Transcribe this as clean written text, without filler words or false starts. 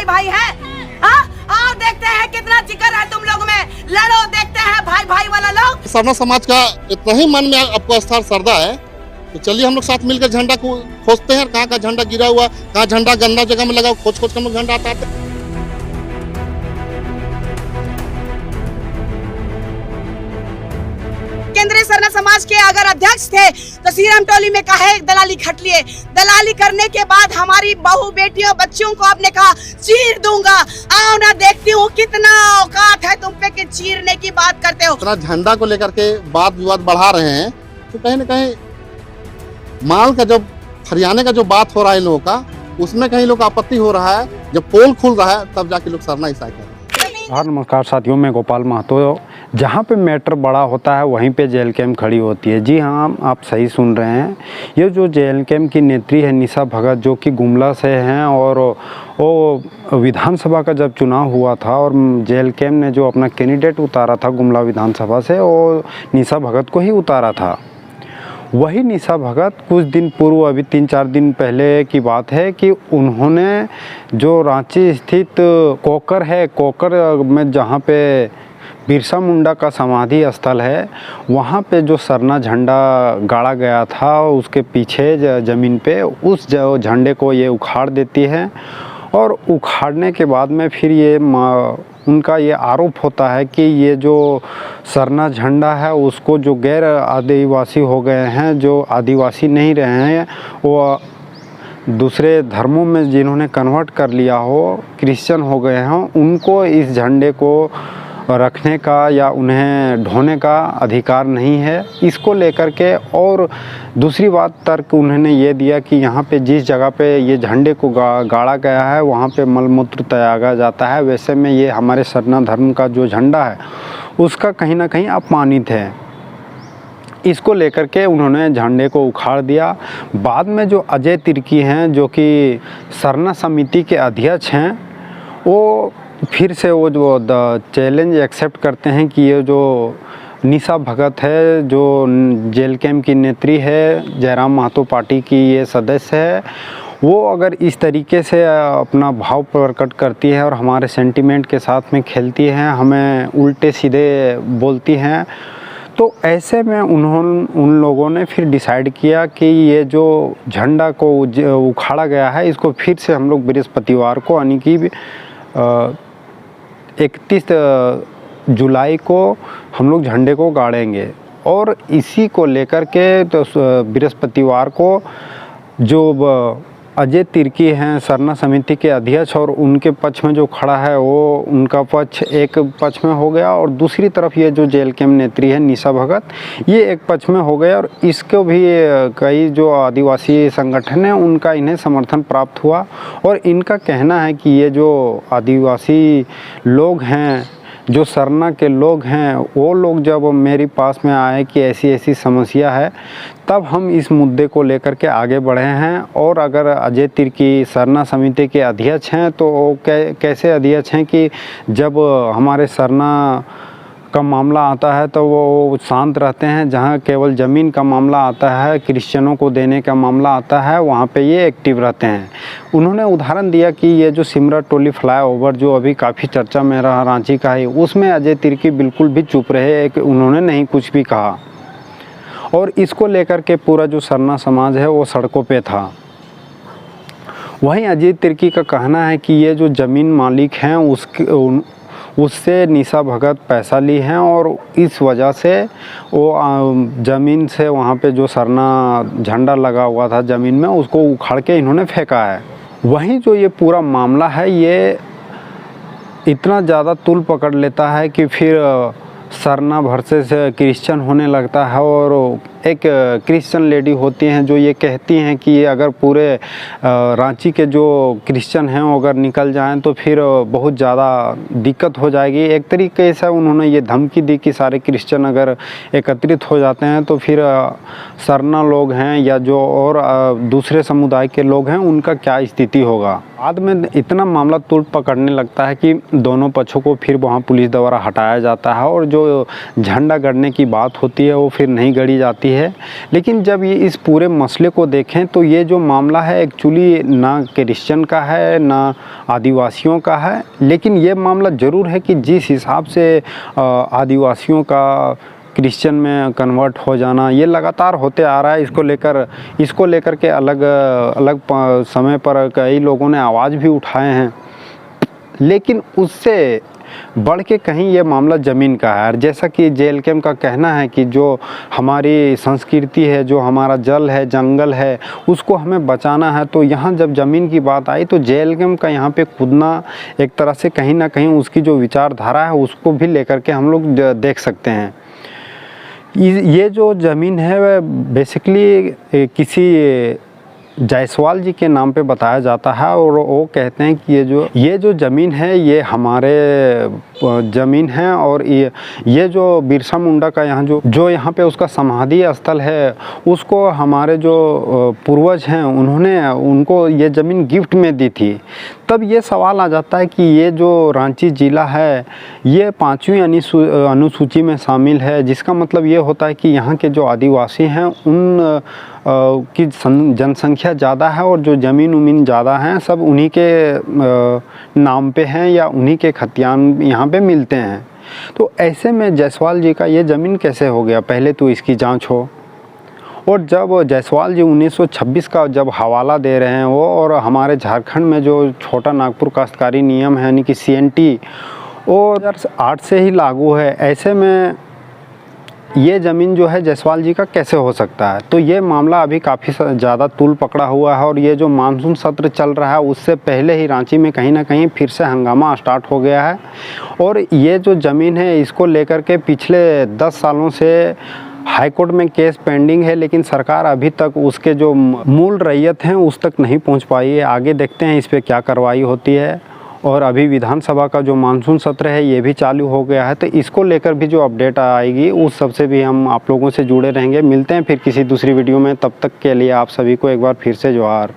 भाई है? हाँ, आओ देखते हैं कितना जिगर है तुम लोग में, लड़ो देखते हैं भाई भाई वाला लोग। सरना समाज का इतना ही मन में आपको स्थान श्रद्धा है तो चलिए हम लोग साथ मिलकर झंडा को खोजते हैं। कहाँ का झंडा गिरा हुआ, कहाँ झंडा गंदा जगह में लगा, खोज खोज कर हम लोग झंडा हटाते हैं। केंद्रीय सरना समाज के अगर अध्यक्ष थे तो सीरम टोली में काहे दलाली खट लिए? दलाली करने के बाद हमारी बहू बेटियों बच्चियों को आपने कहा चीर दूंगा। आओ ना देखती हूँ कितना औकात है तुम पे कि चीरने की बात करते हो। इतना झंडा को लेकर के वाद विवाद बढ़ा रहे हैं तो कहीं न कहीं माल का जब हरियाणे का जो बात हो रहा है लोगों का, उसमें कहीं लोग आपत्ति हो रहा है। जब पोल खुल रहा है तब जाके लोग सरना ईसाई कर रहे हैं। नमस्कार साथियों, मैं गोपाल महतो। जहाँ पे मैटर बड़ा होता है वहीं पे जेल कैम्प खड़ी होती है। जी हाँ, आप सही सुन रहे हैं। ये जो जेल कैम्प की नेत्री है निशा भगत, जो कि गुमला से हैं, और वो विधानसभा का जब चुनाव हुआ था और जेल कैम्प ने जो अपना कैंडिडेट उतारा था गुमला विधानसभा से, वो निशा भगत को ही उतारा था। वही निशा भगत कुछ दिन पूर्व, अभी 3-4 दिन पहले की बात है, कि उन्होंने जो रांची स्थित कोकर है, कोकर में जहाँ पे बिरसा मुंडा का समाधि स्थल है, वहाँ पे जो सरना झंडा गाड़ा गया था उसके पीछे ज़मीन पे, उस झंडे को ये उखाड़ देती है। और उखाड़ने के बाद में फिर ये उनका ये आरोप होता है कि ये जो सरना झंडा है उसको जो गैर आदिवासी हो गए हैं, जो आदिवासी नहीं रहे हैं, वो दूसरे धर्मों में जिन्होंने कन्वर्ट कर लिया हो, क्रिश्चियन हो गए हों, उनको इस झंडे को रखने का या उन्हें ढोने का अधिकार नहीं है। इसको लेकर के, और दूसरी बात तर्क उन्होंने ये दिया कि यहाँ पे जिस जगह पे ये झंडे को गाड़ा गया है वहाँ पे मलमूत्र त्यागा जाता है, वैसे में ये हमारे सरना धर्म का जो झंडा है उसका कहीं ना कहीं अपमानित है। इसको लेकर के उन्होंने झंडे को उखाड़ दिया। बाद में जो अजय तिर्की हैं, जो कि सरना समिति के अध्यक्ष हैं, वो फिर से वो जो चैलेंज एक्सेप्ट करते हैं कि ये जो निशा भगत है, जो जेल कैम्प की नेत्री है, जयराम महतो पार्टी की ये सदस्य है, वो अगर इस तरीके से अपना भाव प्रकट करती है और हमारे सेंटिमेंट के साथ में खेलती है, हमें उल्टे सीधे बोलती हैं, तो ऐसे में उन लोगों ने फिर डिसाइड किया कि ये जो झंडा को उखाड़ा गया है इसको फिर से हम लोग बृहस्पतिवार को, यानी कि 31 जुलाई को हम लोग झंडे को गाड़ेंगे। और इसी को लेकर के तो बृहस्पतिवार को जो अजय तिर्की हैं सरना समिति के अध्यक्ष, और उनके पक्ष में जो खड़ा है वो उनका पक्ष एक पक्ष में हो गया, और दूसरी तरफ ये जो जेल कैम्प नेत्री है निशा भगत, ये एक पक्ष में हो गया। और इसको भी कई जो आदिवासी संगठन हैं उनका इन्हें समर्थन प्राप्त हुआ। और इनका कहना है कि ये जो आदिवासी लोग हैं, जो सरना के लोग हैं, वो लोग जब मेरे पास में आए कि ऐसी ऐसी समस्या है, तब हम इस मुद्दे को लेकर के आगे बढ़े हैं। और अगर अजय तिर्की सरना समिति के अध्यक्ष हैं तो वो कैसे अध्यक्ष हैं कि जब हमारे सरना का मामला आता है तो वो शांत रहते हैं, जहाँ केवल ज़मीन का मामला आता है, क्रिश्चियनों को देने का मामला आता है, वहाँ पे ये एक्टिव रहते हैं। उन्होंने उदाहरण दिया कि ये जो सिमरा टोली फ्लाईओवर जो अभी काफ़ी चर्चा में रहा रांची का है, उसमें अजय तिर्की बिल्कुल भी चुप रहे, उन्होंने नहीं कुछ भी कहा। और इसको लेकर के पूरा जो सरना समाज है वो सड़कों पे था। वहीं अजय तिर्की का कहना है कि ये जो ज़मीन मालिक हैं उससे निशा भगत पैसा ली हैं, और इस वजह से वो ज़मीन से वहाँ पे जो सरना झंडा लगा हुआ था ज़मीन में, उसको उखाड़ के इन्होंने फेंका है। वहीं जो ये पूरा मामला है ये इतना ज़्यादा तूल पकड़ लेता है कि फिर सरना वर्सेस क्रिश्चियन होने लगता है। और एक क्रिश्चियन लेडी होती हैं जो ये कहती हैं कि अगर पूरे रांची के जो क्रिश्चियन हैं वो अगर निकल जाएं तो फिर बहुत ज़्यादा दिक्कत हो जाएगी। एक तरीके से उन्होंने ये धमकी दी कि सारे क्रिश्चियन अगर एकत्रित हो जाते हैं तो फिर सरना लोग हैं या जो और दूसरे समुदाय के लोग हैं उनका क्या स्थिति होगा। बाद में इतना मामला तूल पकड़ने लगता है कि दोनों पक्षों को फिर वहाँ पुलिस द्वारा हटाया जाता है और जो झंडा गड़ने की बात होती है वो फिर नहीं गड़ी जाती है। लेकिन जब ये इस पूरे मसले को देखें तो ये जो मामला है एक्चुअली ना क्रिश्चियन का है ना आदिवासियों का है, लेकिन ये मामला ज़रूर है कि जिस हिसाब से आदिवासियों का क्रिश्चियन में कन्वर्ट हो जाना ये लगातार होते आ रहा है। इसको लेकर के अलग अलग समय पर कई लोगों ने आवाज़ भी उठाए हैं, लेकिन उससे बढ़ के कहीं ये मामला ज़मीन का है। और जैसा कि JLKM का कहना है कि जो हमारी संस्कृति है, जो हमारा जल है, जंगल है, उसको हमें बचाना है। तो यहाँ जब ज़मीन की बात आई तो JLKM का यहाँ पे कूदना एक तरह से कहीं ना कहीं उसकी जो विचारधारा है उसको भी लेकर के हम लोग देख सकते हैं। ये जो ज़मीन है वह बेसिकली किसी जायसवाल जी के नाम पे बताया जाता है और वो कहते हैं कि ये जो ज़मीन है ये हमारे ज़मीन है और ये जो बिरसा मुंडा का यहाँ जो यहाँ पे उसका समाधि स्थल है उसको हमारे जो पूर्वज हैं उन्होंने उनको ये ज़मीन गिफ्ट में दी थी। तब ये सवाल आ जाता है कि ये जो रांची ज़िला है ये 5वीं अनुसूची में शामिल है, जिसका मतलब ये होता है कि यहाँ के जो आदिवासी हैं उन की जनसंख्या ज़्यादा है और जो ज़मीन उमीन ज़्यादा हैं सब उन्हीं के नाम पे हैं या उन्हीं के खतियान यहाँ पे मिलते हैं। तो ऐसे में जायसवाल जी का ये ज़मीन कैसे हो गया, पहले तो इसकी जांच हो। और जब जायसवाल जी 1926 का जब हवाला दे रहे हैं वो, और हमारे झारखंड में जो छोटा नागपुर काश्तकारी नियम है यानी कि CNT और 2008 से ही लागू है, ऐसे में ये ज़मीन जो है जायसवाल जी का कैसे हो सकता है। तो ये मामला अभी काफ़ी ज़्यादा तूल पकड़ा हुआ है और ये जो मानसून सत्र चल रहा है उससे पहले ही रांची में कहीं ना कहीं फिर से हंगामा स्टार्ट हो गया है। और ये जो ज़मीन है इसको लेकर के पिछले 10 सालों से हाई कोर्ट में केस पेंडिंग है, लेकिन सरकार अभी तक उसके जो मूल रैयत हैं उस तक नहीं पहुंच पाई है। आगे देखते हैं इस पर क्या कार्रवाई होती है। और अभी विधानसभा का जो मानसून सत्र है ये भी चालू हो गया है, तो इसको लेकर भी जो अपडेट आएगी उस सब से भी हम आप लोगों से जुड़े रहेंगे। मिलते हैं फिर किसी दूसरी वीडियो में, तब तक के लिए आप सभी को एक बार फिर से जोहार।